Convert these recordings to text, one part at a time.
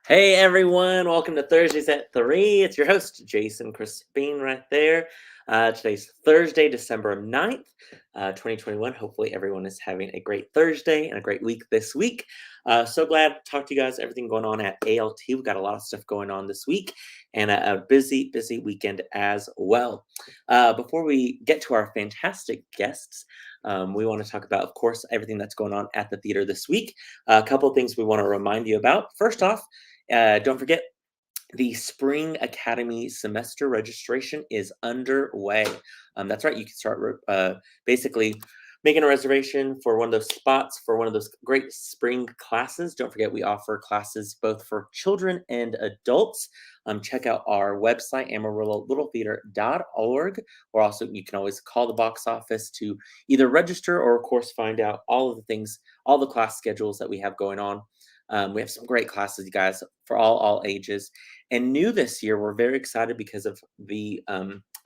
Hey everyone, welcome to Thursdays at 3. It's your host, Jason Crespin, right there. Today's Thursday, December 9th, 2021. Hopefully, everyone is having a great Thursday and a great week this week. So glad to talk to you guys. Everything going on at ALT. We've got a lot of stuff going on this week and a busy weekend as well. Before we get to our fantastic guests, we want to talk about, of course, everything that's going on at the theater this week. A couple of things we want to remind you about. First off, don't forget, the Spring Academy semester registration is underway. That's right. You can start basically making a reservation for one of those spots for one of those great spring classes. Don't forget, we offer classes both for children and adults. Check out our website, amarillo.littletheater.org, or also you can always call the box office to either register or, of course, find out all of the things, all the class schedules that we have going on. We have some great classes, you guys, for all ages. And new this year, we're very excited because of the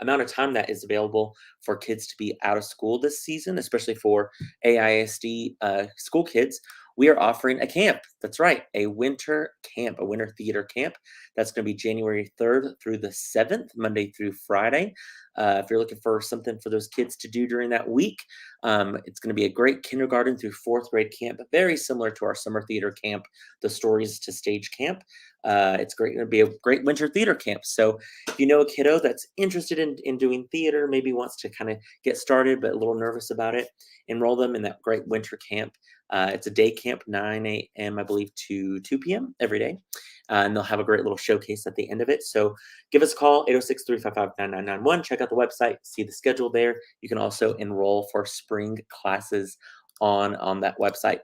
amount of time that is available for kids to be out of school this season, especially for AISD school kids. We are offering a camp. That's right, a winter camp, a winter theater camp. That's going to be January 3rd through the 7th, Monday through Friday. If you're looking for something for those kids to do during that week, it's going to be a great kindergarten through fourth grade camp, very similar to our summer theater camp, the Stories to Stage camp. It's going to be a great winter theater camp. So if you know a kiddo that's interested in doing theater, maybe wants to kind of get started but a little nervous about it, enroll them in that great winter camp. It's a day camp, 9 a.m., I believe, to 2 p.m. every day. And they'll have a great little showcase at the end of it. So give us a call, 806-355-9991. Check out the website, see the schedule there. You can also enroll for spring classes on that website.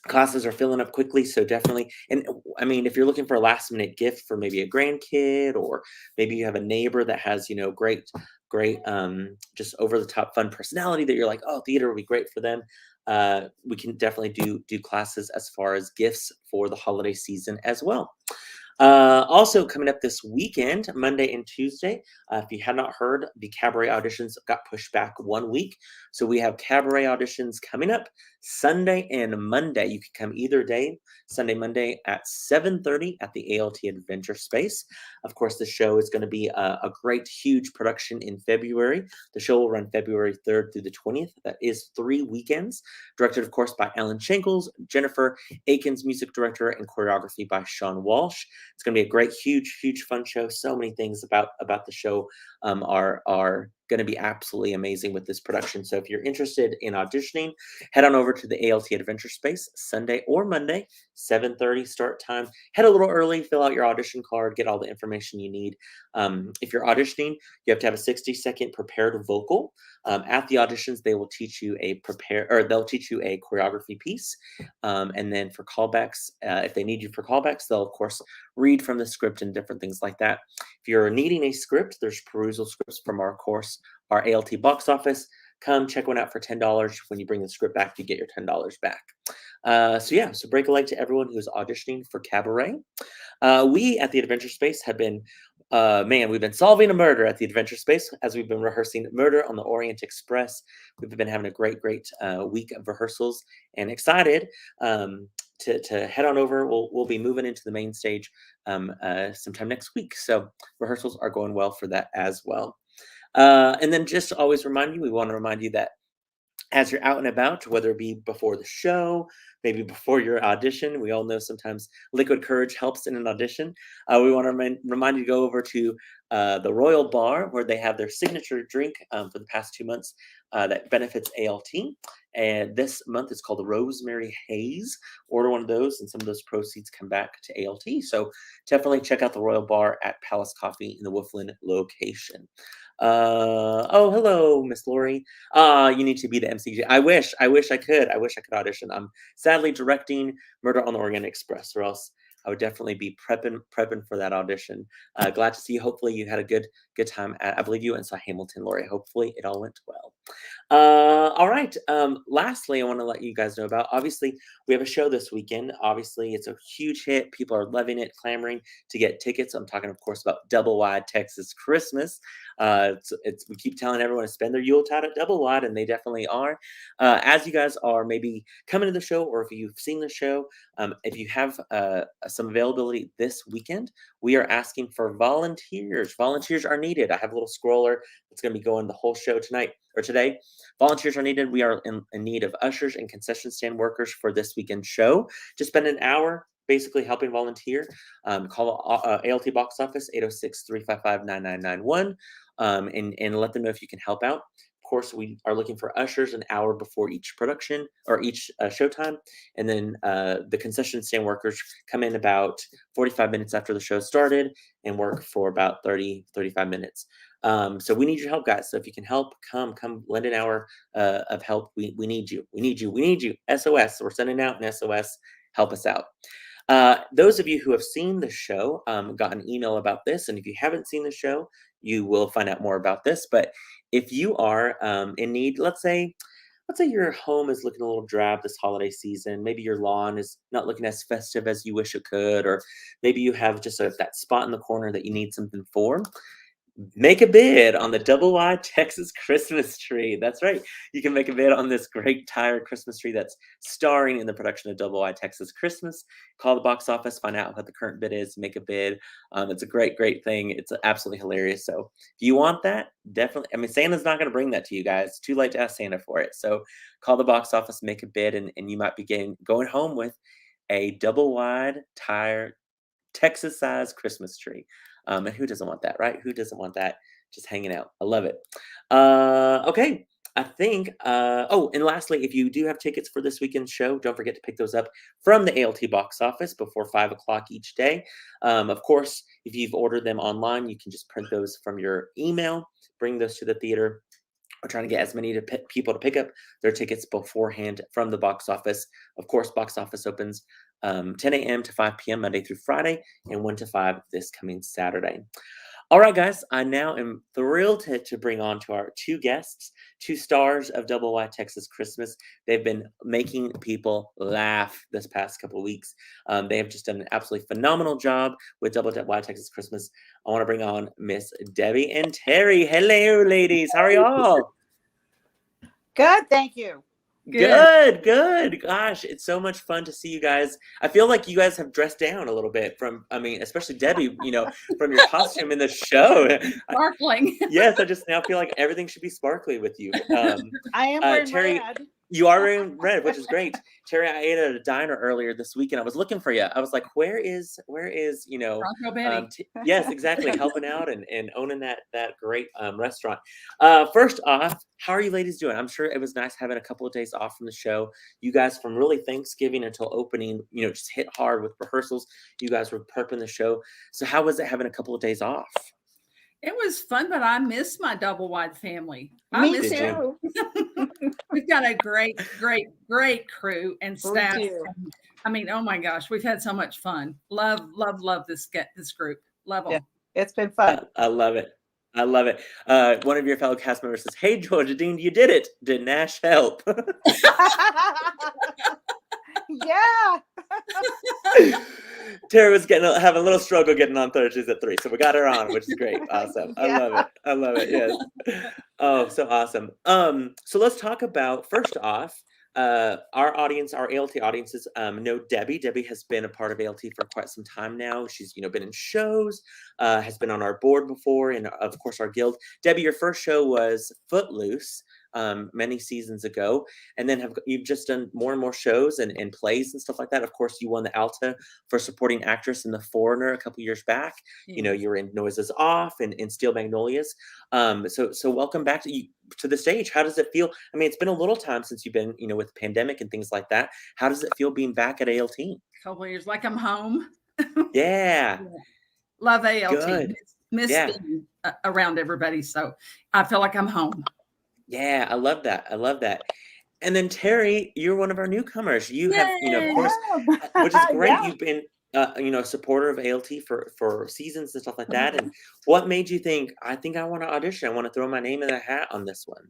Classes are filling up quickly, so definitely. And I mean, if you're looking for a last minute gift for maybe a grandkid, or maybe you have a neighbor that has, great, just over the top fun personality that you're like, oh, theater would be great for them. We can definitely do classes as far as gifts for the holiday season as well. Also coming up this weekend, Monday and Tuesday, if you had not heard, the cabaret auditions got pushed back 1 week. So we have cabaret auditions coming up Sunday and Monday. You can come either day, Sunday, Monday at 7:30 at the ALT Adventure Space. Of course, the show is going to be a great, huge production in February. The show will run February 3rd through the 20th. That is 3 weekends. Directed, of course, by Alan Shankles, Jennifer Aikens, music director, and choreography by Sean Walsh. It's going to be a great, huge fun show. So many things about the show are going to be absolutely amazing with this production. So if you're interested in auditioning, head on over to the ALT Adventure Space Sunday or Monday, 7:30 start time. Head a little early, fill out your audition card, get all the information you need. If you're auditioning, you have to have a 60-second prepared vocal. At the auditions, they will teach you they'll teach you a choreography piece. And then for callbacks, if they need you for callbacks, they'll of course read from the script and different things like that. If you're needing a script, there's perusal scripts from our course, our ALT box office. Come check one out for $10. When you bring the script back, you get your $10 back. So break a leg to everyone who's auditioning for cabaret. We at the Adventure Space have been, we've been solving a murder at the Adventure Space as we've been rehearsing Murder on the Orient Express. We've been having a great week of rehearsals and excited to head on over. We'll be moving into the main stage sometime next week. So rehearsals are going well for that as well. And then just to always remind you, we want to remind you that as you're out and about, whether it be before the show, maybe before your audition, we all know sometimes liquid courage helps in an audition. We want to remind you to go over to the Royal Bar, where they have their signature drink for the past 2 months that benefits ALT. And this month it's called the Rosemary Haze. Order one of those, and some of those proceeds come back to ALT. So definitely check out the Royal Bar at Palace Coffee in the Wolflin location. Hello, Miss Lori. You need to be the MCG. I wish I could. I wish I could audition. I'm sadly directing Murder on the Orient Express, or else I would definitely be prepping for that audition. Glad to see you. Hopefully you had a good time. I believe you went and saw Hamilton, Lori. Hopefully it all went well. All right. Lastly, I want to let you guys know about, obviously, we have a show this weekend. Obviously, it's a huge hit. People are loving it, clamoring to get tickets. I'm talking, of course, about Double Wide Texas Christmas. We keep telling everyone to spend their Yuletide at Double Wide, and they definitely are. As you guys are maybe coming to the show, or if you've seen the show, if you have some availability this weekend, we are asking for volunteers. Volunteers are needed. I have a little scroller that's going to be going the whole show tonight or today. Volunteers are needed. We are in need of ushers and concession stand workers for this weekend show. Just spend an hour basically helping volunteer. Call ALT box office 806-355-9991 and let them know if you can help out. Of course, we are looking for ushers an hour before each production or each showtime. And then the concession stand workers come in about 45 minutes after the show started and work for about 35 minutes. So we need your help, guys. So if you can help, come lend an hour of help. We need you. We need you. We need you. SOS. We're sending out an SOS. Help us out. Those of you who have seen the show got an email about this. And if you haven't seen the show, you will find out more about this. But if you are in need, let's say your home is looking a little drab this holiday season. Maybe your lawn is not looking as festive as you wish it could, or maybe you have just that spot in the corner that you need something for. Make a bid on the Double Wide Texas Christmas tree. That's right. You can make a bid on this great tire Christmas tree that's starring in the production of Double Wide Texas Christmas. Call the box office, find out what the current bid is, make a bid. It's a great thing. It's absolutely hilarious. So if you want that, definitely. I mean, Santa's not going to bring that to you guys. It's too late to ask Santa for it. So call the box office, make a bid, and you might be going home with a Double Wide tire Texas-sized Christmas tree. And who doesn't want that, right? Who doesn't want that just hanging out? I love it. Okay, I think, and lastly, if you do have tickets for this weekend's show, don't forget to pick those up from the ALT box office before 5 o'clock each day. Of course, if you've ordered them online, you can just print those from your email, bring those to the theater. We're trying to get as many people to pick up their tickets beforehand from the box office. Of course, box office opens 10 a.m. to 5 p.m. Monday through Friday, and 1 to 5 this coming Saturday. All right, guys, I now am thrilled to bring on to our two guests, two stars of Double Wide Texas Christmas. They've been making people laugh this past couple of weeks. They have just done an absolutely phenomenal job with Double Wide Texas Christmas. I want to bring on Miss Debbie and Terri. Hello, ladies. How are y'all? Good, thank you. Good. Gosh, it's so much fun to see you guys. I feel like you guys have dressed down a little bit especially Debbie, from your costume in the show. Sparkling. Yes, I just now feel like everything should be sparkly with you. I am wearing Terri, red. you are wearing red, which is great. Terri, I ate at a diner earlier this week, and I was looking for you. I was like, where is Bronco Betty. yes, exactly, helping out and owning that great restaurant. First off, how are you ladies doing? I'm sure it was nice having a couple of days off from the show. You guys, from really Thanksgiving until opening, just hit hard with rehearsals. You guys were prepping the show. So how was it having a couple of days off? It was fun, but I miss my Double Wide family. Me too. We've got a great crew and staff. I mean, oh my gosh, we've had so much fun. Love this group. Love them. Yeah, it's been fun. I love it. One of your fellow cast members says, "Hey, Georgia Dean, you did it. Did Nash help?" Yeah. Terri was having a little struggle getting on Thursdays at 3, so we got her on, which is great. Awesome. Yeah. I love it. Yes. Oh, so awesome. So let's talk about, first off, our audience, our ALT audiences know Debbie. Debbie has been a part of ALT for quite some time now. She's been in shows, has been on our board before, and of course our guild. Debbie, your first show was Footloose many seasons ago, and then you've just done more and more shows and plays and stuff like that. Of course, you won the Alta for supporting actress in The Foreigner a couple years back. Yeah. You were in Noises Off and in Steel Magnolias. So welcome back to the stage. How does it feel? I mean, it's been a little time since you've been, with the pandemic and things like that. How does it feel being back at ALT? A couple of years, like I'm home. Yeah. Love ALT. Good. Miss being around everybody. So I feel like I'm home. Yeah, I love that. And then Terri, you're one of our newcomers. You have, of course, which is great. Yeah. You've been, a supporter of ALT for seasons and stuff like that. And what made you think, I think I want to audition? I want to throw my name in the hat on this one.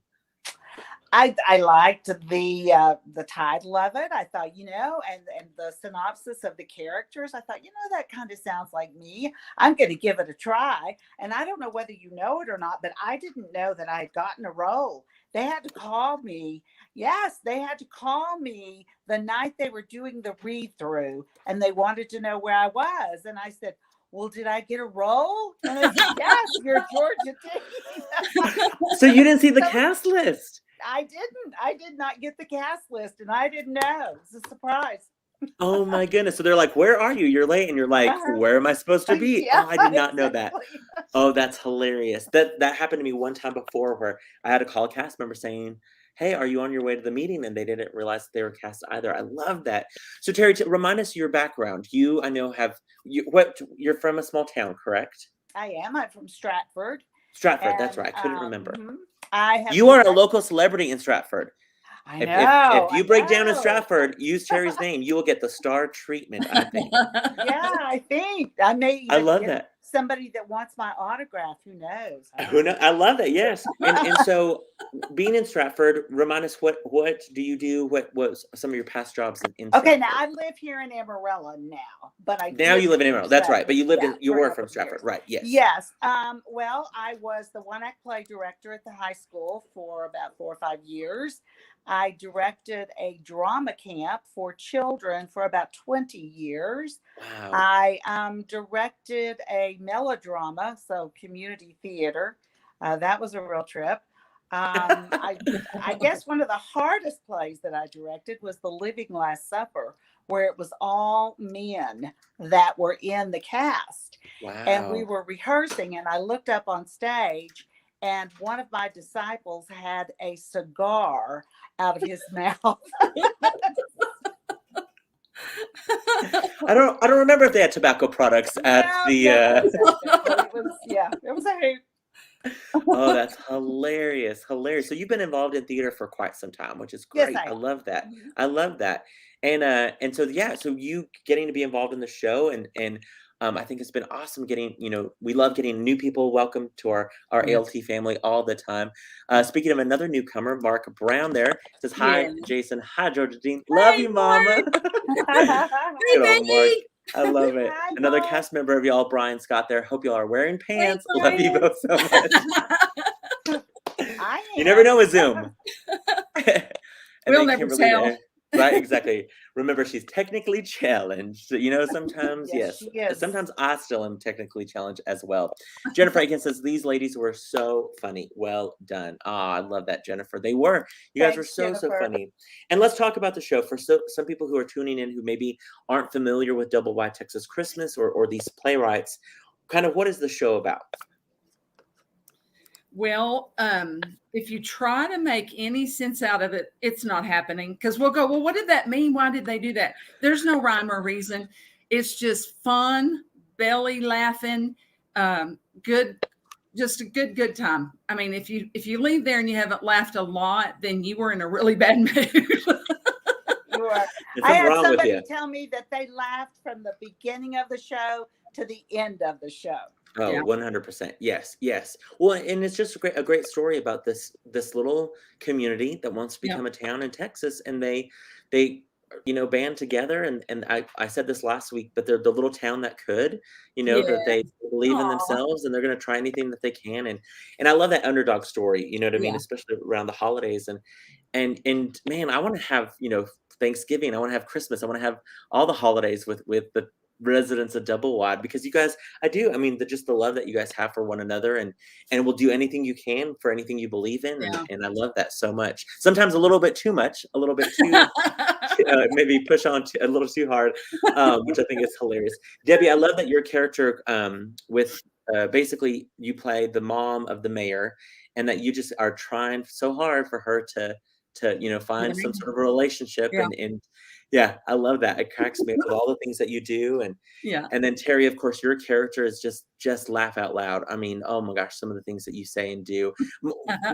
I liked the title of it. I thought, and the synopsis of the characters. I thought, that kind of sounds like me. I'm going to give it a try. And I don't know whether you know it or not, but I didn't know that I had gotten a role. They had to call me. Yes, they had to call me the night they were doing the read through, and they wanted to know where I was. And I said, well, did I get a role? And I said, yes, you're Georgia Teig. So you didn't see the cast list? I didn't. I did not get the cast list, and I didn't know. It's a surprise. Oh my goodness. So they're like, where are you? You're late. And you're like, where am I supposed to be? Yeah, oh, I did not know that. Oh, that's hilarious. That happened to me one time before where I had to call a cast member saying, hey, are you on your way to the meeting? And they didn't realize they were cast either. I love that. So Terri, remind us your background. I know you're from a small town, correct? I am. I'm from Stratford. Stratford, that's right. I couldn't remember. You are a local celebrity in Stratford. I know. If you break down in Stratford, use Terri's name, you will get the star treatment, I think. Yeah, I think. I may even I love that. Somebody that wants my autograph. Who knows? Who knows? I love that. Yes. And so being in Stratford, remind us what do you do? What was some of your past jobs in Okay, Stratford? now I live here in Amarillo now, but you live in Amarillo. That's right. But you were from Stratford, years. right? Yes. Yes. Well, I was the one-act play director at the high school for about 4 or 5 years. I directed a drama camp for children for about 20 years. Wow. I directed a melodrama, so community theater. That was a real trip. I guess one of the hardest plays that I directed was The Living Last Supper, where it was all men that were in the cast. Wow. And we were rehearsing, and I looked up on stage, and one of my disciples had a cigar out of his mouth. I don't remember if they had tobacco products at the. It was a hoot. Oh, that's hilarious. So you've been involved in theater for quite some time, which is great. Yes, I love that. I love that. And so you getting to be involved in the show and I think it's been awesome getting, we love getting new people welcome to our ALT family all the time. Speaking of another newcomer, Mark Brown there says, hi, Jason. Hi, Georgia Dean. Love you, Mama. Good old Mark. I love it. Hi, Another Mark. cast member of y'all, Brian Scott there. Hope y'all are wearing pants. Love you both so much. You never know with Zoom. We'll never tell. Right, exactly. Remember, she's technically challenged. Sometimes, yes. Sometimes I still am technically challenged as well. Jennifer Aiken says, these ladies were so funny. Well done. I love that, Jennifer. They were. You guys were so funny. And let's talk about the show. For some people who are tuning in who maybe aren't familiar with Double Wide Texas Christmas or these playwrights, kind of what is the show about? Well, if you try to make any sense out of it, it's not happening because we'll go, well, what did that mean? Why did they do that? There's no rhyme or reason. It's just fun, belly laughing, just a good time. I mean, if you leave there and you haven't laughed a lot, then you were in a really bad mood. I had somebody tell me that they laughed from the beginning of the show to the end of the show. Oh, 100%. Yes. Well, and it's just a great story about this little community that wants to become a town in Texas, and they band together. And I said this last week, but they're the little town that could, that they believe in themselves and they're going to try anything that they can. And I love that underdog story, you know what I mean? Especially around the holidays and man, I want to have, Thanksgiving. I want to have Christmas. I want to have all the holidays with the residents of Double Wide, because you guys, just the love that you guys have for one another and will do anything you can for anything you believe in. And I love that so much. Sometimes a little bit too much, a little bit too, maybe push on a little too hard, which I think is hilarious. Debbie, I love that your character basically you play the mom of the mayor and that you just are trying so hard for her to find some sort of relationship and I love that. It cracks me up with all the things that you do. And then Terri, of course, your character is just laugh out loud. I mean, oh my gosh, some of the things that you say and do.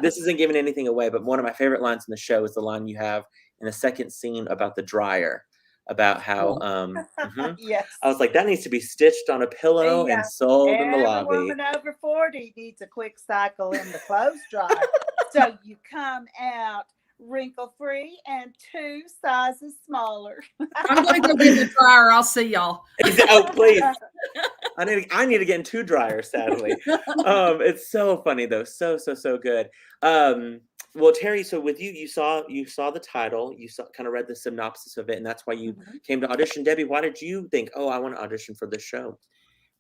This isn't giving anything away, but one of my favorite lines in the show is the line you have in the second scene about the dryer, about how yes. I was like, that needs to be stitched on a pillow and sold in the lobby. Every woman over 40 needs a quick cycle in the clothes dryer. So you come out wrinkle-free, and 2 sizes smaller. I'm going to go get the dryer. I'll see y'all. Oh, please. I need to get in 2 dryers, sadly. It's so funny though. So good. Well, Terri, so with you saw the title, kind of read the synopsis of it, and that's why you came to audition. Debbie, why did you think, oh, I want to audition for this show?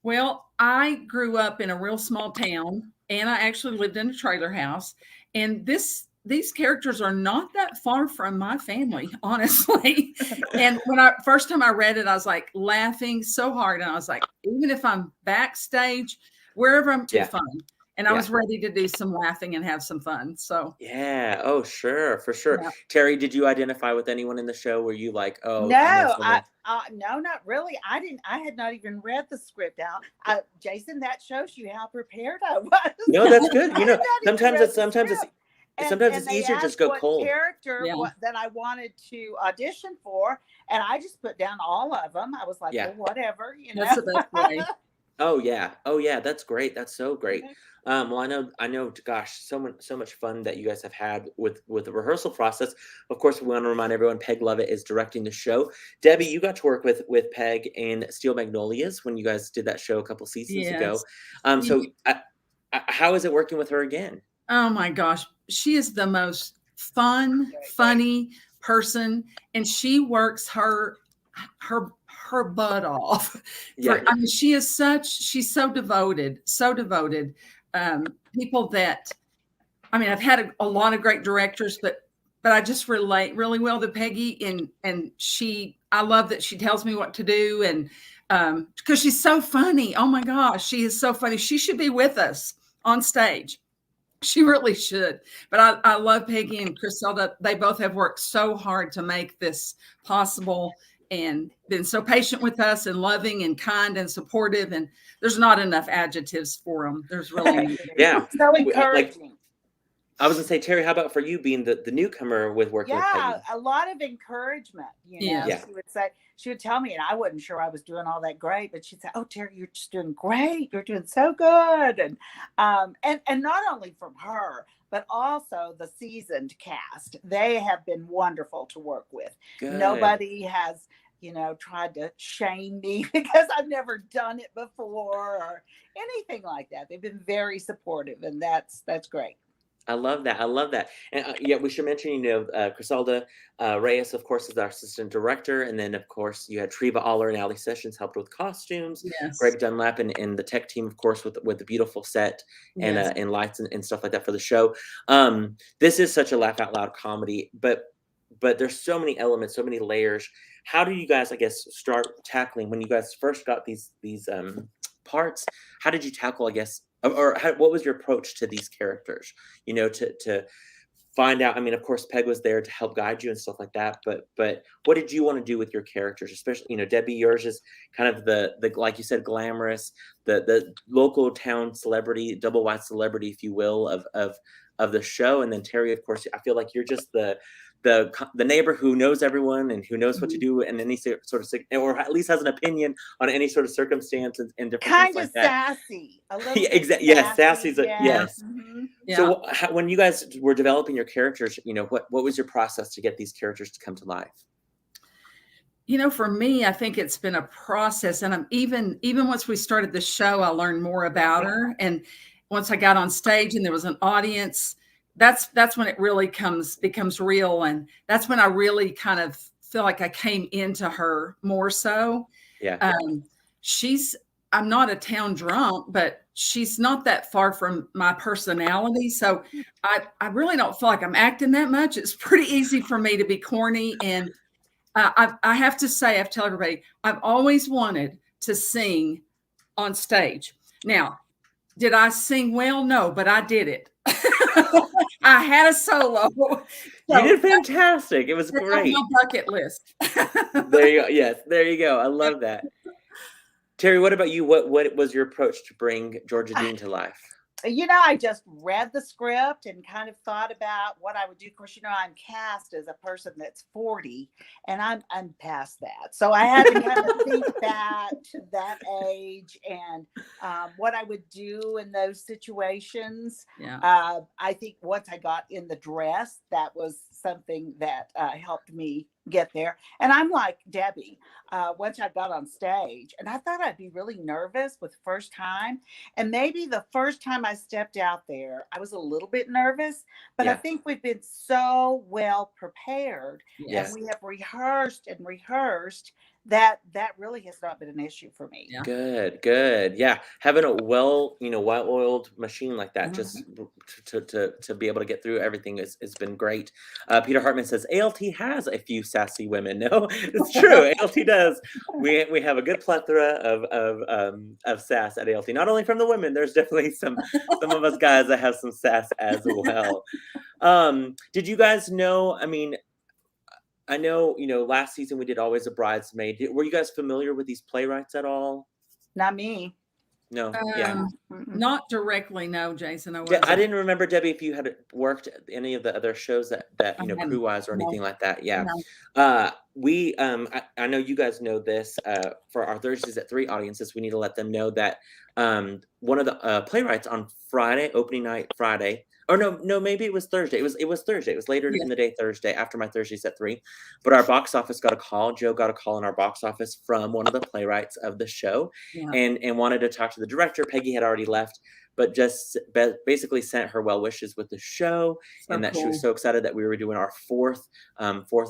Well, I grew up in a real small town, and I actually lived in a trailer house. And these characters are not that far from my family, honestly. And when first time I read it, I was like laughing so hard. And I was like, even if I'm backstage, wherever I'm too fun. And I was ready to do some laughing and have some fun. So yeah. Oh, sure. For sure. Yeah. Terri, did you identify with anyone in the show? Were you like, oh, no, no, not really. I had not even read the script out. Jason, that shows you how prepared I was. No, that's good. You know, sometimes it's easier to just go cold. Character that I wanted to audition for, and I just put down all of them. I was like, well, whatever, you know. That's the best way. Oh yeah, that's great. That's so great. Well, I know. Gosh, so much fun that you guys have had with the rehearsal process. Of course, we want to remind everyone, Peg Lovett is directing the show. Debbie, you got to work with Peg in Steel Magnolias when you guys did that show a couple seasons ago. So how is it working with her again? Oh my gosh, she is the most fun, funny person, and she works her butt off. I mean, she's so devoted. People that, I mean, I've had a lot of great directors, but I just relate really well to Peggy, and I love that she tells me what to do, and because she's so funny. Oh my gosh, she is so funny. She should be with us on stage. She really should. But I love Peggy and Griselda. They both have worked so hard to make this possible, and been so patient with us, and loving and kind and supportive. And there's not enough adjectives for them. There's really so encouraging. I was gonna say, Terri, how about for you being the newcomer with working with Peggy? A lot of encouragement. You know, she would tell me, and I wasn't sure I was doing all that great, but she'd say, "Oh, Terri, you're just doing great. You're doing so good." And not only from her, but also the seasoned cast. They have been wonderful to work with. Good. Nobody has, tried to shame me because I've never done it before or anything like that. They've been very supportive, and that's great. I love that. And we should mention, Griselda Reyes, of course, is our assistant director. And then, of course, you had Treva Aller and Ali Sessions helped with costumes. Yes. Greg Dunlap and the tech team, of course, with the beautiful set and lights and stuff like that for the show. This is such a laugh out loud comedy, but there's so many elements, so many layers. How do you guys, I guess, start tackling when you guys first got these parts? How did you tackle, I guess, what was your approach to these characters, to find out? I mean, of course, Peg was there to help guide you and stuff like that, but what did you want to do with your characters? Especially, Debbie, yours is kind of the like you said, glamorous, the local town celebrity, double wide celebrity, if you will, of the show. And then Terri, of course, I feel like you're just the neighbor who knows everyone and who knows what to do in any sort of, or at least has an opinion on any sort of circumstance and different kind things of like sassy. A little exactly. Yes, sassy. Yes. Mm-hmm. Yeah. So when you guys were developing your characters, what was your process to get these characters to come to life? For me, I think it's been a process, and I'm even once we started the show, I learned more about her, and once I got on stage and there was an audience, that's when it really becomes real. And that's when I really kind of feel like I came into her more so. Yeah. I'm not a town drunk, but she's not that far from my personality. So I really don't feel like I'm acting that much. It's pretty easy for me to be corny. And I have to say, I have to tell everybody, I've always wanted to sing on stage. Now, did I sing well? No, but I did it. I had a solo. You did fantastic. It was great. On my bucket list. There you go. Yes, there you go. I love that. Terri, what about you? What was your approach to bring Georgia Dean to life? I just read the script and kind of thought about what I would do. Of course, I'm cast as a person that's 40, and I'm past that. So I had to kind of think that to that age and what I would do in those situations. Yeah. I think once I got in the dress, that was something that helped me get there. And I'm like Debbie, once I got on stage, and I thought I'd be really nervous with first time. And maybe the first time I stepped out there, I was a little bit nervous, but I Yeah. think we've been so well prepared and Yes. we have rehearsed and rehearsed that really has not been an issue for me. Yeah. Good, good. Yeah, having a well-oiled machine like that, just to be able to get through everything has been great. Peter Hartman says ALT has a few sassy women. No, it's true. ALT does. We have a good plethora of sass at ALT. Not only from the women, there's definitely some of us guys that have some sass as well. Did you guys know? I mean, I know, last season we did Always a Bridesmaid. Were you guys familiar with these playwrights at all? Not me. No. Yeah. Not directly, no, Jason. I Yeah, wasn't. I didn't remember, Debbie, if you had worked any of the other shows that crew wise or anything like that. Yeah. We I know you guys know this. For our Thursdays at 3 audiences, we need to let them know that one of the playwrights on Friday, opening night Friday, or no, maybe it was Thursday. It was Thursday. It was later in the day Thursday after my Thursdays at 3. But our box office got a call. Joe got a call in our box office from one of the playwrights of the show, and wanted to talk to the director. Peggy had already left, but just basically sent her well wishes with the show, and that she was so excited that we were doing our fourth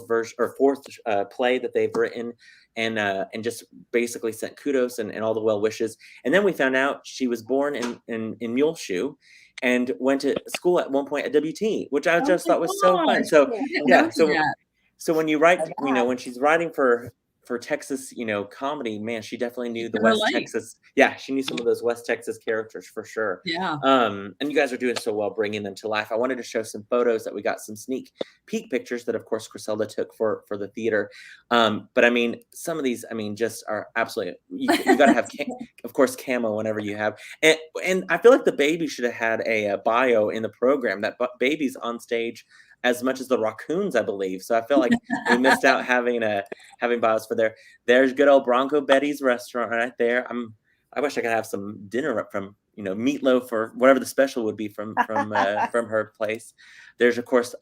version or fourth play that they've written, and just basically sent kudos and all the well wishes. And then we found out she was born in Muleshoe and went to school at one point at WT, which I just thought was so fun. So yeah, so when you write, when she's writing for Texas, comedy, man, she definitely knew the West Texas. Yeah, she knew some of those West Texas characters for sure. Yeah. And you guys are doing so well bringing them to life. I wanted to show some photos that we got, some sneak peek pictures that, of course, Griselda took for the theater. But I mean, some of these, just are absolutely. You got to have, of course, camo whenever you have. And I feel like the baby should have had a bio in the program. That baby's on stage as much as the raccoons, I believe. So I feel like we missed out having bios for there. There's good old Bronco Betty's restaurant right there. I wish I could have some dinner from meatloaf or whatever the special would be from her place. There's of course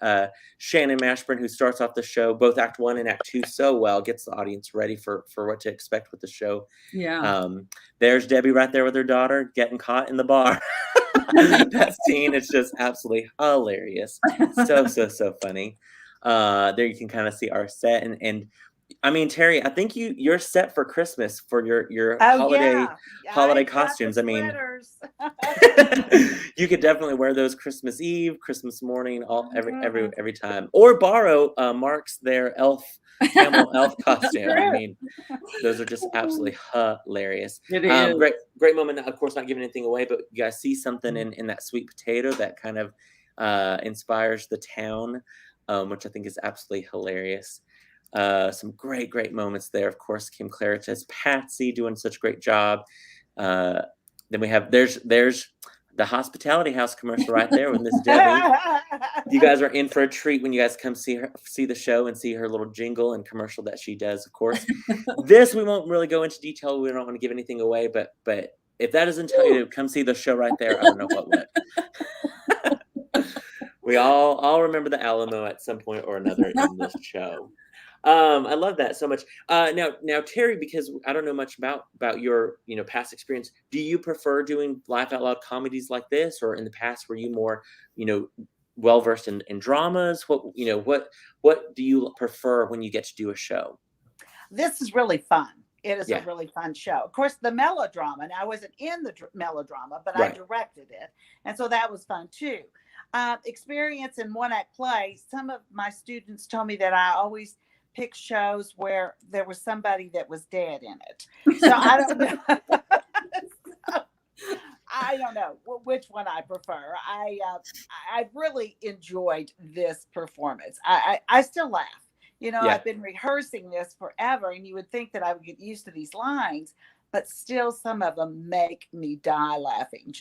Shannon Mashburn, who starts off the show both Act 1 and Act 2 so well, gets the audience ready for what to expect with the show. Yeah. There's Debbie right there with her daughter getting caught in the bar. That scene is just absolutely hilarious. So funny. There you can kind of see our set and I mean, Terri, I think you're set for Christmas for your holiday costumes. I mean, you could definitely wear those Christmas Eve, Christmas morning, every time, or borrow Mark's their camel elf costume. I mean, those are just absolutely hilarious. It is. Great moment. Of course, not giving anything away, but you guys see something in that sweet potato that kind of inspires the town, which I think is absolutely hilarious. Some great moments there. Of course, Kim Claret as Patsy doing such a great job. Then we have there's the Hospitality House commercial right there with Miss Debbie. You guys are in for a treat when you guys come see the show and see her little jingle and commercial that she does. Of course, this we won't really go into detail. We don't want to give anything away, but if that doesn't tell you to come see the show right there, I don't know what would. We all remember the Alamo at some point or another in this show. I love that so much. Now, Terri, because I don't know much about your past experience, do you prefer doing laugh out loud comedies like this, or in the past were you more well versed in dramas? What do you prefer when you get to do a show? This is really fun. It is a really fun show. Of course, the melodrama, and I wasn't in the melodrama, but I directed it, and so that was fun too. Experience in one-act play. Some of my students told me that I always pick shows where there was somebody that was dead in it. So I don't know. I don't know which one I prefer. I really enjoyed this performance. I still laugh. I've been rehearsing this forever, and you would think that I would get used to these lines, but still some of them make me die laughing.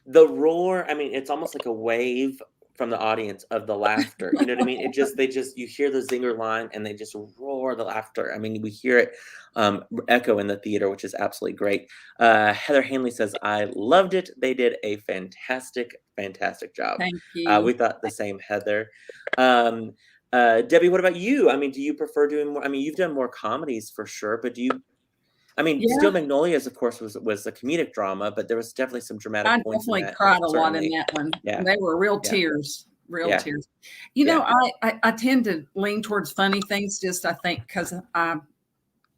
the roar, I mean, it's almost like a wave from the audience of the laughter. You know what I mean? You hear the zinger line and they just roar the laughter. I mean, we hear it echo in the theater, which is absolutely great. Heather Hanley says, I loved it. They did a fantastic, fantastic job. Thank you. We thought the same, Heather. Debbie, what about you? I mean, do you prefer doing more? I mean, you've done more comedies for sure, but Steel Magnolias, of course, was a comedic drama, but there was definitely some dramatic I points in definitely that. cried a lot in Certainly. that one. Yeah. They were real tears, tears. You know, I tend to lean towards funny things, just I think because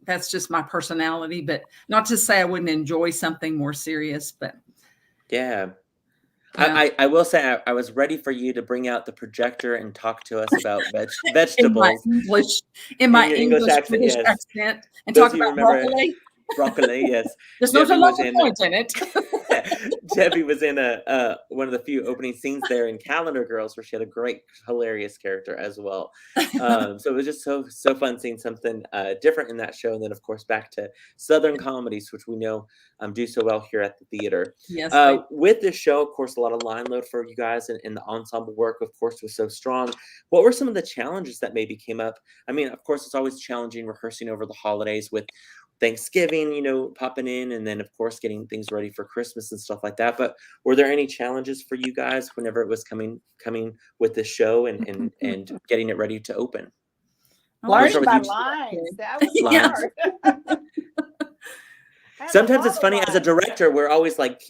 that's just my personality. But not to say I wouldn't enjoy something more serious, but yeah. I will say I was ready for you to bring out the projector and talk to us about vegetables in my English accent, British yes. accent, and Those talk about remember broccoli. Broccoli, yes. There's not a lot of point in it. Debbie was in one of the few opening scenes there in Calendar Girls, where she had a great, hilarious character as well. So it was just so fun seeing something different in that show, and then of course back to Southern comedies, which we know do so well here at the theater. Yes. With this show, of course, a lot of line load for you guys, and the ensemble work, of course, was so strong. What were some of the challenges that maybe came up? I mean, of course, it's always challenging rehearsing over the holidays with Thanksgiving, popping in, and then of course getting things ready for Christmas and stuff like that. But were there any challenges for you guys whenever it was coming with this show and getting it ready to open? Learning my lines. That was hard. Sometimes it's funny as a director, we're always like,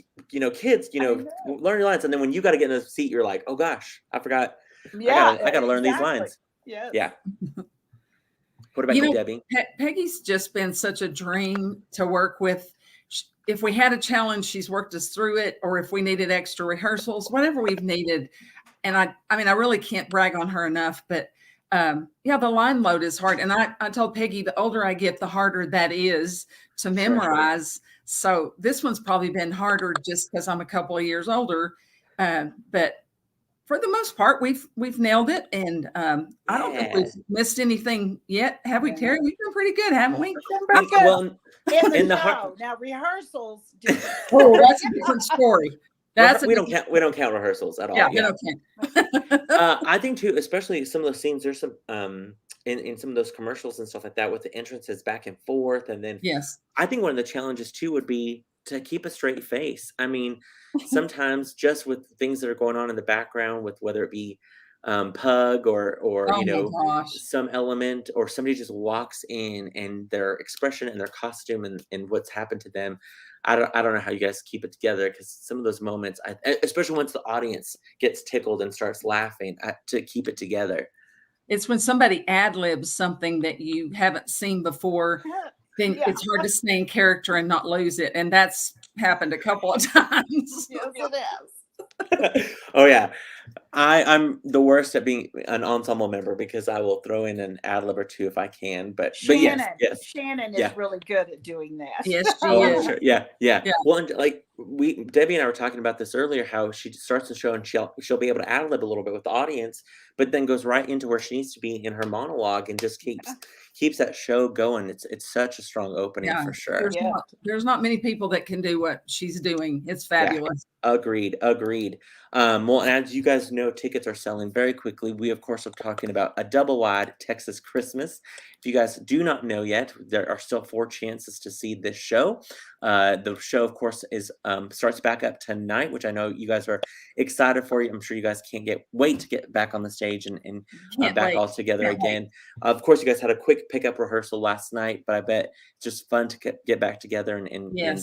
kids, learn your lines, and then when you got to get in the seat, you're like, oh gosh, I forgot. Yeah, I got to learn these lines. Yes. Yeah. What about you, Debbie? Peggy's just been such a dream to work with. If we had a challenge, she's worked us through it, or if we needed extra rehearsals, whatever we've needed. And I really can't brag on her enough, but the line load is hard. And I told Peggy, the older I get, the harder that is to memorize. Sure. So this one's probably been harder just because I'm a couple of years older. But for the most part, we've nailed it, and I don't think we've missed anything yet, have we, Terri? We've been pretty good, haven't we? Well, in the show. Now rehearsals. Oh, that's a different story. We don't count rehearsals at all. Yeah, we don't count. I think too, especially some of those scenes. There's some in some of those commercials and stuff like that with the entrances back and forth, and then I think one of the challenges too would be to keep a straight face. I mean, sometimes just with things that are going on in the background, with whether it be pug or some element, or somebody just walks in and their expression and their costume and what's happened to them. I don't know how you guys keep it together, because some of those moments, especially once the audience gets tickled and starts laughing, to keep it together. It's when somebody ad-libs something that you haven't seen before. Then it's hard to stay in character and not lose it. And that's happened a couple of times. Yes, it is. Oh, yeah. I'm the worst at being an ensemble member, because I will throw in an ad-lib or two if I can. But yes. Shannon is really good at doing that. Yes, she is. Sure. Yeah. Well, and like Debbie and I were talking about this earlier, how she starts the show and she'll be able to ad-lib a little bit with the audience, but then goes right into where she needs to be in her monologue and just keeps that show going. It's such a strong opening for sure. There's not many people that can do what she's doing. It's fabulous. Yeah. Agreed. Well, and as you guys know, tickets are selling very quickly. We, of course, are talking about A Double-Wide Texas Christmas. If you guys do not know yet, there are still 4 chances to see this show. The show, of course, starts back up tonight, which I know you guys are excited for. I'm sure you guys can't wait to get back on the stage and back all together again. Of course, you guys had a quick pickup rehearsal last night, but I bet it's just fun to get back together and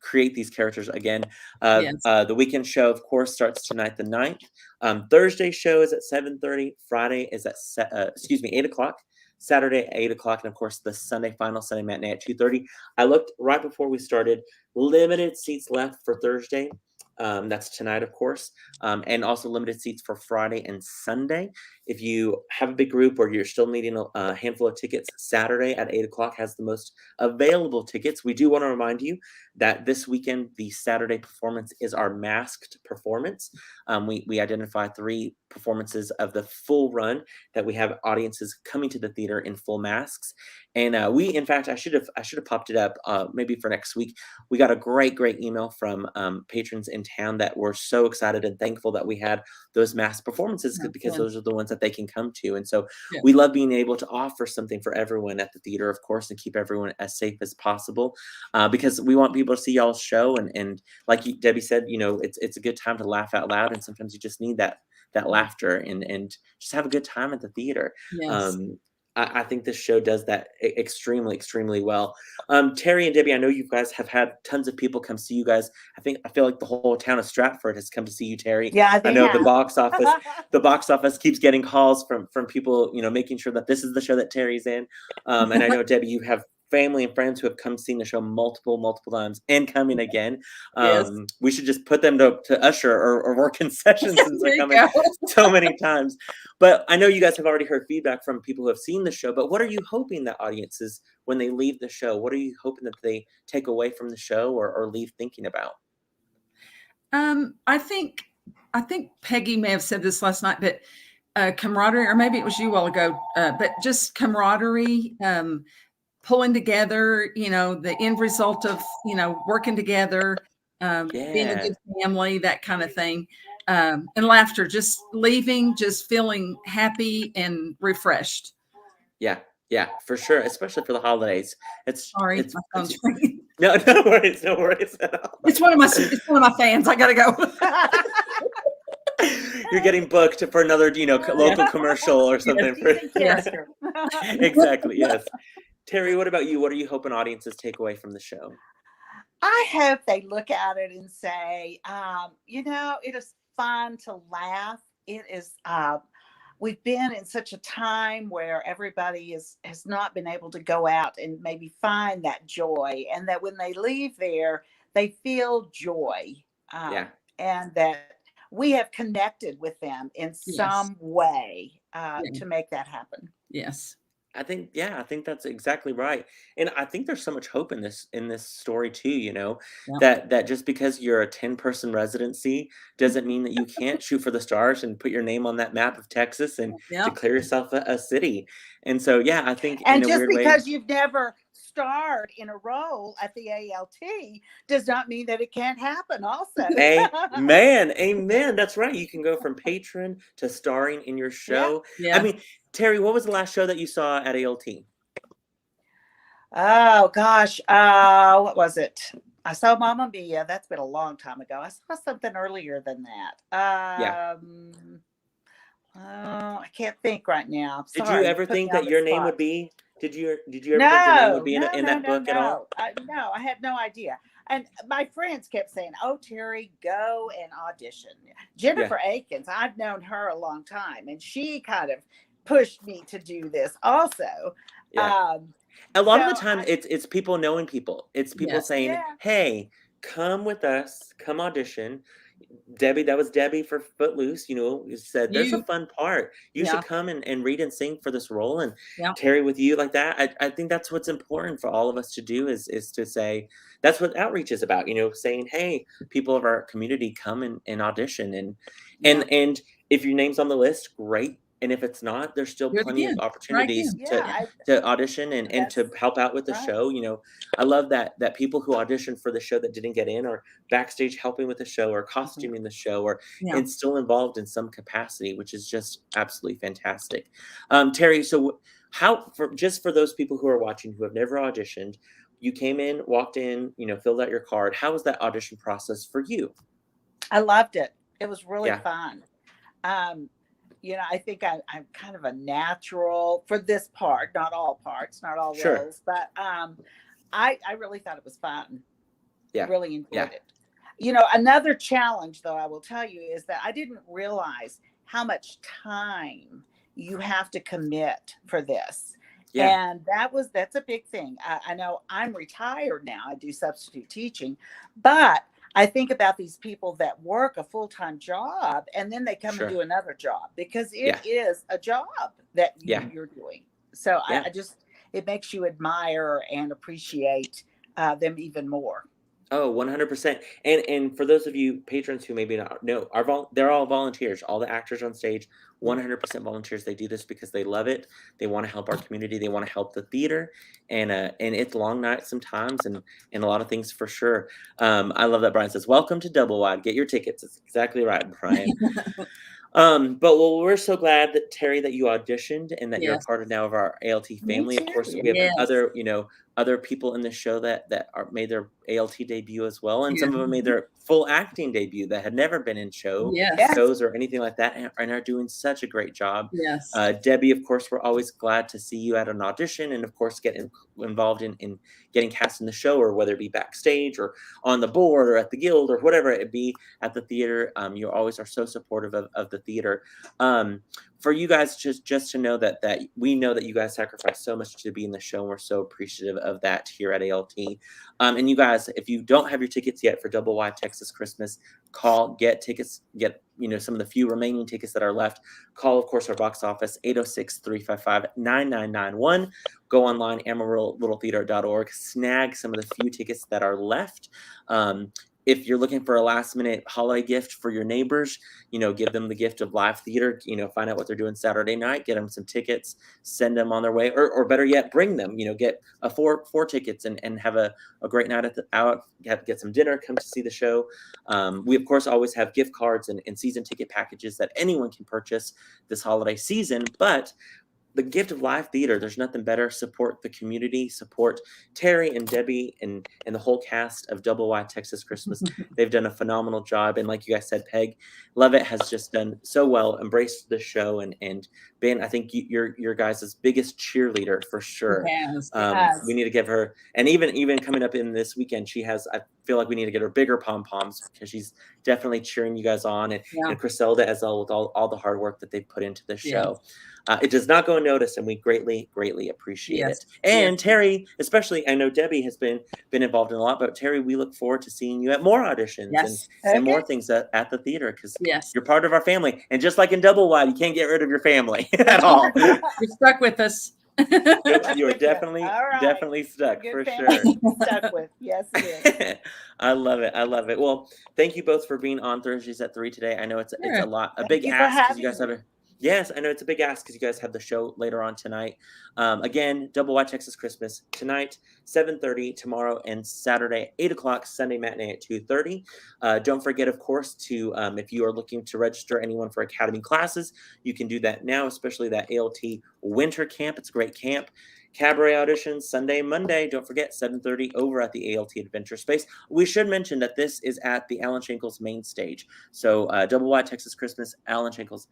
create these characters again. The weekend show, of course, starts tonight, the 9th. Thursday show is at 7:30. Friday is at 8 o'clock. Saturday at 8 o'clock, and of course the final Sunday matinee at 2:30. I looked right before we started. Limited seats left for Thursday. That's tonight, of course, and also limited seats for Friday and Sunday. If you have a big group or you're still needing a handful of tickets, Saturday at 8 o'clock has the most available tickets. We do want to remind you that this weekend, the Saturday performance is our masked performance. We identify 3 performances of the full run that we have audiences coming to the theater in full masks. And in fact, I should have popped it up maybe for next week. We got a great email from patrons in town that we're so excited and thankful that we had those mass performances because Yeah. those are the ones that they can come to. And so Yeah. we love being able to offer something for everyone at the theater, of course, and keep everyone as safe as possible, because we want people to see y'all's show. And like Debbie said, it's a good time to laugh out loud, and sometimes you just need that laughter and just have a good time at the theater. Yes. I think this show does that extremely, extremely well. Terry and Debbie, I know you guys have had tons of people come see you guys. I feel like the whole town of Stratford has come to see you, Terry. Yeah, I they know have. the box office keeps getting calls from people, making sure that this is the show that Terry's in. And I know, Debbie, you have family and friends who have come seen the show multiple times and coming again. Yes. We should just put them to usher or work in sessions since There they're you coming go. so many times. But I know you guys have already heard feedback from people who have seen the show, but what are you hoping that audiences, when they leave the show, what are you hoping that they take away from the show or leave thinking about? I think Peggy may have said this last night, but camaraderie, or maybe it was you a while ago, but just camaraderie, pulling together, the end result of, working together, being a Yeah. good family, that kind of thing. And laughter, just leaving, just feeling happy and refreshed. Yeah, for sure, especially for the holidays. Sorry, my phone's ringing. No worries at all. It's one of my fans. I gotta go. You're getting booked for another, local commercial or something. Yes. Exactly. Yes. Terry, what about you? What are you hoping audiences take away from the show? I hope they look at it and say, it is fun to laugh. It is, we've been in such a time where everybody has not been able to go out and maybe find that joy, and that when they leave there, they feel joy. Yeah. And that we have connected with them in some way to make that happen. Yes. I think that's exactly right. And I think there's so much hope in this story too, that just because you're a 10-person residency doesn't mean that you can't shoot for the stars and put your name on that map of Texas and declare yourself a city. And so, yeah, I think And in a just weird because way, you've never starred in a role at the ALT does not mean that it can't happen also. Amen. That's right. You can go from patron to starring in your show. Yeah. I mean, Terry, what was the last show that you saw at ALT? Oh gosh, what was it? I saw Mamma Mia. That's been a long time ago. I saw something earlier than that. I can't think right now. Did Sorry, you ever put me think on that the your name spot. would be? Did you ever think your name would be in that book at all? No, I had no idea. And my friends kept saying, "Oh, Terry, go and audition." Jennifer Akins, I've known her a long time, and she kind of pushed me to do this also. Yeah. A lot of the time, it's people knowing people. It's people saying, "Hey, come with us. Come audition." Debbie, that was Debbie for Footloose, said there's a fun part. You should come and read and sing for this role. And Terry, with you like that, I think that's what's important for all of us to do is to say, that's what outreach is about, saying, hey, people of our community, come and audition. And if your name's on the list, great. And if it's not, there's still plenty of opportunities to audition and to help out with the show. I love that people who audition for the show that didn't get in are backstage helping with the show or costuming the show or and still involved in some capacity, which is just absolutely fantastic. Terry, so for those people who are watching who have never auditioned, you came in, walked in, filled out your card. How was that audition process for you? I loved it. It was really fun. I think I'm kind of a natural for this part, not all parts, not all roles, but I really thought it was fun. Yeah. Really enjoyed it. Another challenge, though, I will tell you, is that I didn't realize how much time you have to commit for this. Yeah. And that's a big thing. I know I'm retired now. I do substitute teaching, but I think about these people that work a full-time job and then they come and do another job because it is a job that you're doing. So it makes you admire and appreciate them even more. Oh, 100%. And for those of you patrons who maybe not know, they're all volunteers. All the actors on stage, 100% volunteers. They do this because they love it. They want to help our community. They want to help the theater, and it's long nights sometimes, and a lot of things for sure. I love that Brian says, "Welcome to Double Wide. Get your tickets." That's exactly right, Brian. But well, we're so glad that Terri, that you auditioned and that you're a Yes. part of now of our ALT Me family. Of course, too. we have Yes. other people in the show that made their ALT debut as well, and some of them made Mhm. their full acting debut that had never been in Yes. shows or anything like that, and are doing such a great job. Yes. Debbie, of course, we're always glad to see you at an audition, and of course, involved in getting cast in the show, or whether it be backstage or on the board or at the guild or whatever it be at the theater. You always are so supportive of the theater. For you guys, just to know that we know that you guys sacrifice so much to be in the show, and we're so appreciative of that here at ALT. And you guys, if you don't have your tickets yet for Double Wide Texas Christmas, get tickets, get some of the few remaining tickets that are left. Call, of course, our box office, 806-355-9991. Go online, amarillotheater.org, snag some of the few tickets that are left. If you're looking for a last minute holiday gift for your neighbors, give them the gift of live theater, find out what they're doing Saturday night, get them some tickets, send them on their way, or better yet, bring them, get four tickets and have a great night get some dinner, come to see the show. We, of course, always have gift cards and season ticket packages that anyone can purchase this holiday season, but the gift of live theater, there's nothing better. Support the community, support Terri and Debbie and the whole cast of Double Wide Texas Christmas. They've done a phenomenal job. And like you guys said, Peg Levitt has just done so well, embraced the show, and been, I think, your guys' biggest cheerleader for sure. Yes. We need to give her, and even coming up in this weekend, I feel like we need to get her bigger pom-poms, because she's definitely cheering you guys on, and Criselda as well, with all the hard work that they put into the show. It does not go unnoticed, and we greatly appreciate it. And Terri, especially, I know Debbie has been involved in a lot, but Terri, we look forward to seeing you at more auditions and more things at the theater, because you're part of our family. And just like in Double Wide, you can't get rid of your family at all. You're stuck with us. You are definitely stuck for sure. Stuck with, yes, it is. I love it. Well, thank you both for being on Thursdays at 3 today. I know it's a big ask, because you guys have Yes, I know it's a big ask, because you guys have the show later on tonight. Again, Double Wide Texas Christmas tonight, 7:30, tomorrow and Saturday, 8 o'clock, Sunday matinee at 2:30. Don't forget, of course, to if you are looking to register anyone for Academy classes, you can do that now, especially that ALT Winter Camp. It's a great camp. Cabaret auditions Sunday, Monday. Don't forget, 7:30 over at the ALT Adventure Space. We should mention that this is at the Alan Shankles main stage. So Double Wide Texas Christmas, Alan Shankles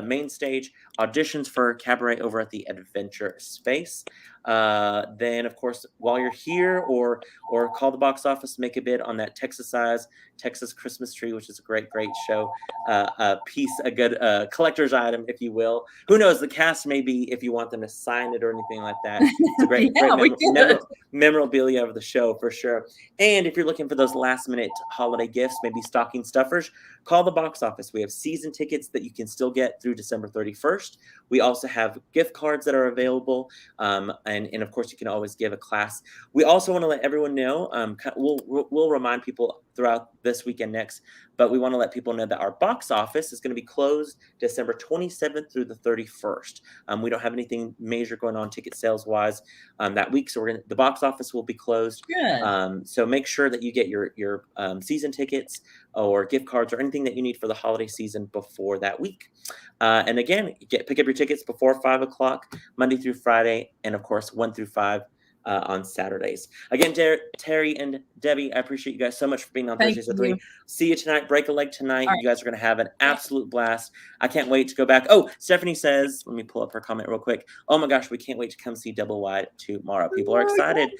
main stage, auditions for Cabaret over at the Adventure Space. Then, of course, while you're here, or call the box office, make a bid on that Texas Christmas tree, which is a great show. A good collector's item, if you will. Who knows? The cast, maybe, if you want them to sign it or anything like that. It's a great memorabilia of the show for sure. And if you're looking for those last minute holiday gifts, maybe stocking stuffers, call the box office. We have season tickets that you can still get through December 31st. We also have gift cards that are available. And of course, you can always give a class. We also want to let everyone know, we'll remind people throughout this weekend next, but we want to let people know that our box office is going to be closed December 27th through the 31st. We don't have anything major going on ticket sales wise that week, so the box office will be closed. Good. So make sure that you get your season tickets or gift cards or anything that you need for the holiday season before that week. And again, pick up your tickets before 5 o'clock, Monday through Friday, and of course 1 through 5 on Saturdays. Again, Terri and Debbie, I appreciate you guys so much for being on Thursdays at 3. See you tonight. Break a leg tonight. You guys are going to have an absolute blast. I can't wait to go back. Oh, Stephanie says, let me pull up her comment real quick. Oh my gosh, we can't wait to come see Double Wide tomorrow. People are excited.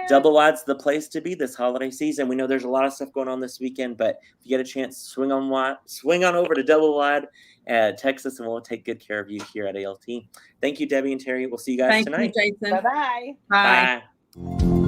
Double Wide's the place to be this holiday season. We know there's a lot of stuff going on this weekend, but if you get a chance, swing on over to Double Wide Texas, and we'll take good care of you here at ALT. Thank you, Debbie and Terri. We'll see you guys tonight. Thank you, Jason. Bye-bye. Bye. Bye.